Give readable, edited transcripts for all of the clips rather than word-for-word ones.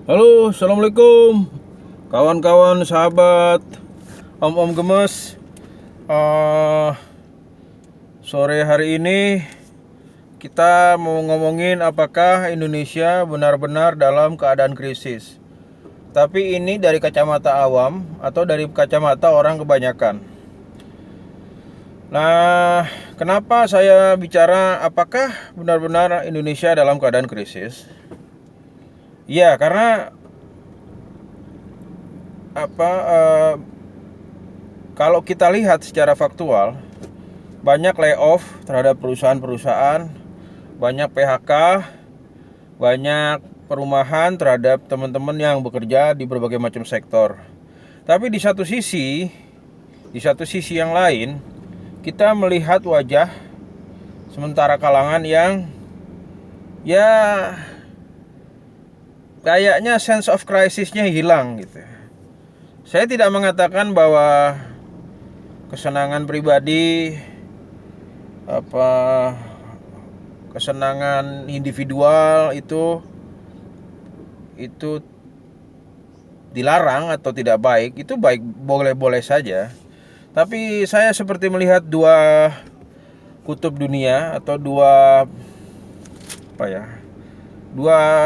Halo, assalamualaikum, kawan-kawan, sahabat, om-om gemes. Eh, Sore hari ini kita mau ngomongin apakah Indonesia benar-benar dalam keadaan krisis. Tapi ini dari kacamata awam atau dari kacamata orang kebanyakan. Nah, kenapa saya bicara apakah benar-benar Indonesia dalam keadaan krisis? Ya, karena apa? Kalau kita lihat secara faktual, banyak layoff terhadap perusahaan-perusahaan, banyak PHK, banyak perumahan terhadap teman-teman yang bekerja di berbagai macam sektor. Tapi di satu sisi yang lain, kita melihat wajah sementara kalangan yang ya kayaknya sense of crisisnya hilang gitu. Saya tidak mengatakan bahwa kesenangan pribadi, kesenangan individual itu dilarang atau tidak baik. Itu baik, boleh-boleh saja. Tapi saya seperti melihat dua kutub dunia atau dua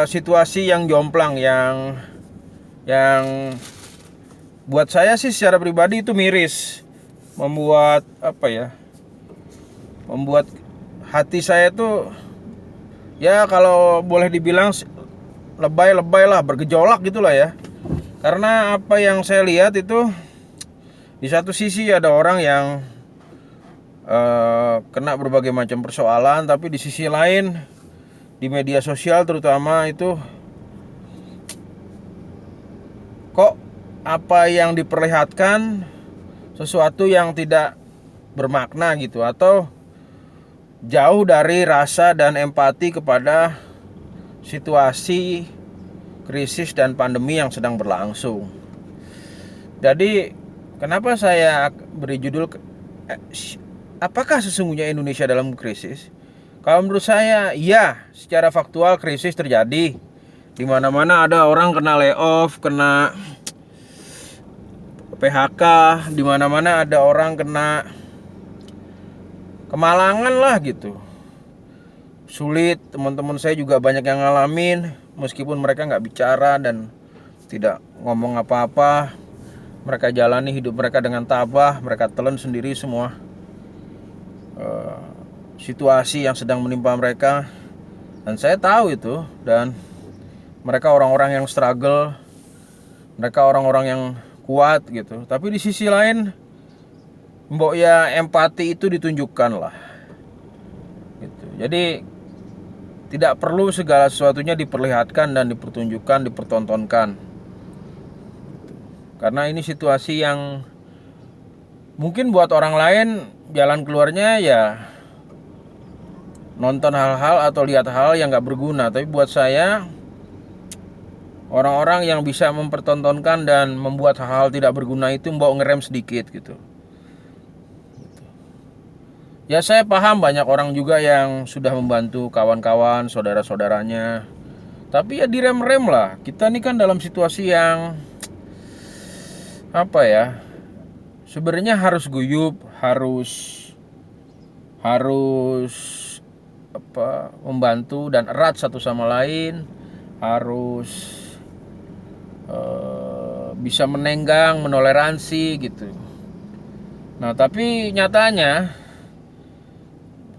situasi yang jomplang yang buat saya sih secara pribadi itu miris, membuat membuat hati saya tuh ya kalau boleh dibilang lebay-lebay lah, bergejolak gitulah ya. Karena apa yang saya lihat itu, di satu sisi ada orang yang kena berbagai macam persoalan, tapi di sisi lain di media sosial terutama itu kok apa yang diperlihatkan sesuatu yang tidak bermakna gitu, atau jauh dari rasa dan empati kepada situasi krisis dan pandemi yang sedang berlangsung. Jadi kenapa saya beri judul apakah sesungguhnya Indonesia dalam krisis? Kalau menurut saya, ya, secara faktual krisis terjadi. Di mana-mana ada orang kena layoff, kena PHK, di mana-mana ada orang kena kemalangan lah gitu. Sulit, teman-teman saya juga banyak yang ngalamin, meskipun mereka nggak bicara dan tidak ngomong apa-apa. Mereka jalani hidup mereka dengan tabah, mereka telan sendiri semua situasi yang sedang menimpa mereka. Dan saya tahu itu, dan mereka orang-orang yang struggle, mereka orang-orang yang kuat gitu. Tapi di sisi lain, mbok ya empati itu ditunjukkan lah gitu. Jadi tidak perlu segala sesuatunya diperlihatkan dan dipertunjukkan, dipertontonkan. Karena ini situasi yang mungkin buat orang lain jalan keluarnya ya nonton hal-hal atau lihat hal yang gak berguna. Tapi buat saya, orang-orang yang bisa mempertontonkan dan membuat hal-hal tidak berguna itu mbok ngerem sedikit gitu. Ya, saya paham banyak orang juga yang sudah membantu kawan-kawan, saudara-saudaranya. Tapi ya direm-rem lah. Kita ini kan dalam situasi yang sebenarnya harus guyup, harus membantu dan erat satu sama lain, harus bisa menenggang, menoleransi gitu. Nah, tapi nyatanya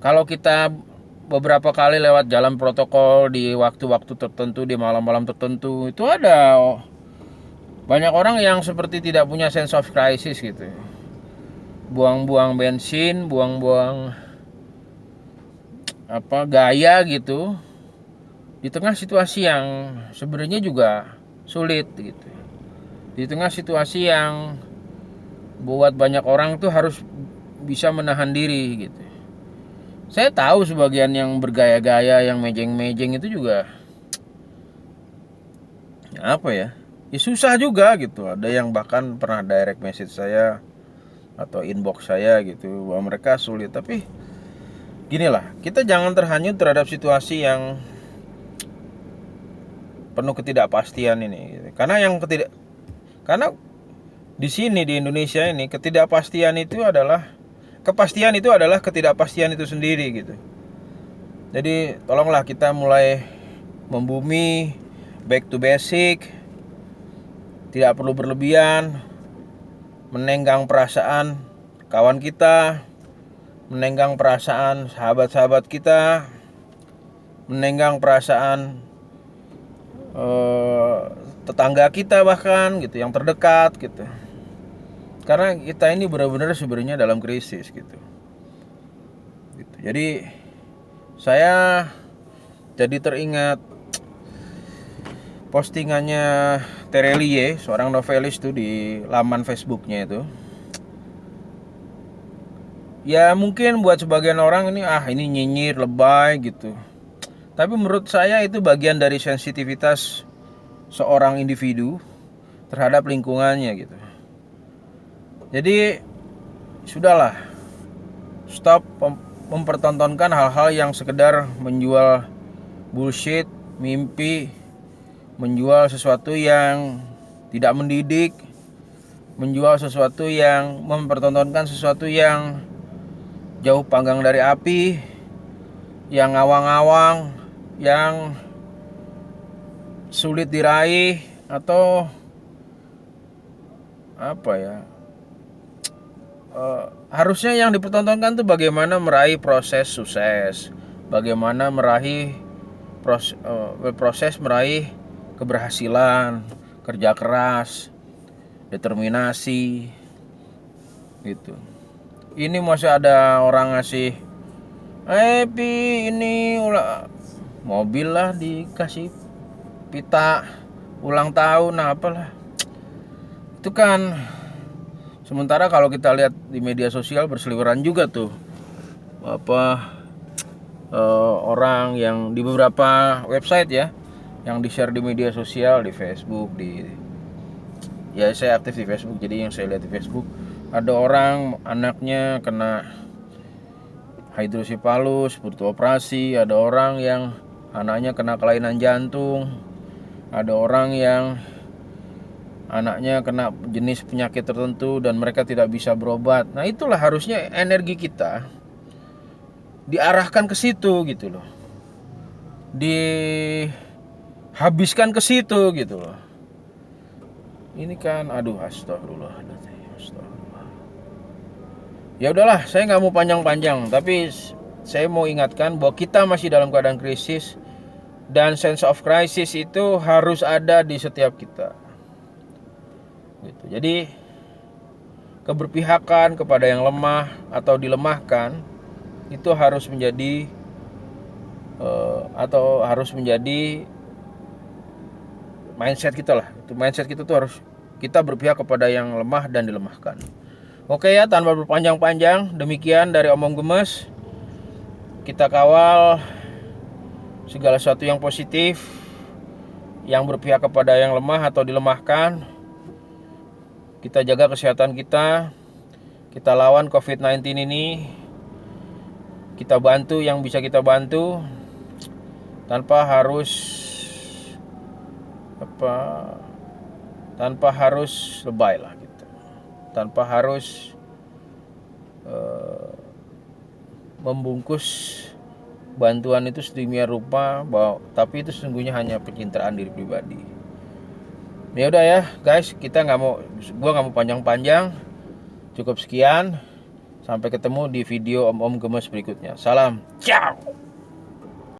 kalau kita beberapa kali lewat jalan protokol di waktu-waktu tertentu, di malam-malam tertentu, itu ada banyak orang yang seperti tidak punya sense of crisis gitu. Buang-buang bensin, buang-buang gaya gitu, di tengah situasi yang sebenarnya juga sulit gitu. Di tengah situasi yang buat banyak orang tuh harus bisa menahan diri gitu. Saya tahu sebagian yang bergaya-gaya, yang mejeng-mejeng itu juga ya susah juga gitu. Ada yang bahkan pernah direct message saya atau inbox saya gitu bahwa mereka sulit. Tapi ginilah, kita jangan terhanyut terhadap situasi yang penuh ketidakpastian ini gitu. Karena di sini di Indonesia ini kepastian itu adalah ketidakpastian itu sendiri gitu. Jadi tolonglah kita mulai membumi, back to basic, tidak perlu berlebihan, menenggang perasaan kawan kita, menenggang perasaan sahabat-sahabat kita, menenggang perasaan tetangga kita bahkan gitu, yang terdekat gitu. Karena kita ini benar-benar sebenarnya dalam krisis gitu. Jadi saya jadi teringat postingannya Terelie, seorang novelis tuh di laman Facebooknya itu. Ya mungkin buat sebagian orang ini ini nyinyir, lebay gitu. Tapi menurut saya itu bagian dari sensitivitas seorang individu terhadap lingkungannya gitu. Jadi sudahlah, stop mempertontonkan hal-hal yang sekedar menjual bullshit, mimpi, menjual sesuatu yang tidak mendidik, menjual sesuatu yang mempertontonkan sesuatu yang jauh panggang dari api, yang ngawang-ngawang, yang sulit diraih, atau apa ya, harusnya yang dipertontonkan tuh bagaimana meraih proses sukses, bagaimana meraih proses meraih keberhasilan, kerja keras, determinasi gitu. Ini masih ada orang ngasih ini mobil lah, dikasih pita ulang tahun apalah. Itu kan sementara kalau kita lihat di media sosial berseliweran juga tuh orang yang di beberapa website ya, yang di-share di media sosial, di Facebook, ya saya aktif di Facebook, jadi yang saya lihat di Facebook ada orang anaknya kena hidrosipalus, butuh operasi, ada orang yang anaknya kena kelainan jantung, ada orang yang anaknya kena jenis penyakit tertentu dan mereka tidak bisa berobat. Nah itulah harusnya energi kita diarahkan ke situ gitu loh, dihabiskan ke situ gitu loh. Ini kan astagfirullah. Ya udahlah, saya nggak mau panjang-panjang, tapi saya mau ingatkan bahwa kita masih dalam keadaan krisis, dan sense of crisis itu harus ada di setiap kita gitu. Jadi keberpihakan kepada yang lemah atau dilemahkan itu harus menjadi mindset kita lah. Itu mindset kita tuh harus kita berpihak kepada yang lemah dan dilemahkan. Oke ya, tanpa berpanjang-panjang, demikian dari Omong Gemes. Kita kawal segala sesuatu yang positif, yang berpihak kepada yang lemah atau dilemahkan. Kita jaga kesehatan kita. Kita lawan COVID-19 ini. Kita bantu yang bisa kita bantu tanpa harus lebay lah gitu. Tanpa harus membungkus bantuan itu sedemikian rupa tapi itu sesungguhnya hanya pencitraan diri pribadi. Ya udah ya guys, gua nggak mau panjang-panjang. Cukup sekian. Sampai ketemu di video Om Gemes berikutnya. Salam. Ciao.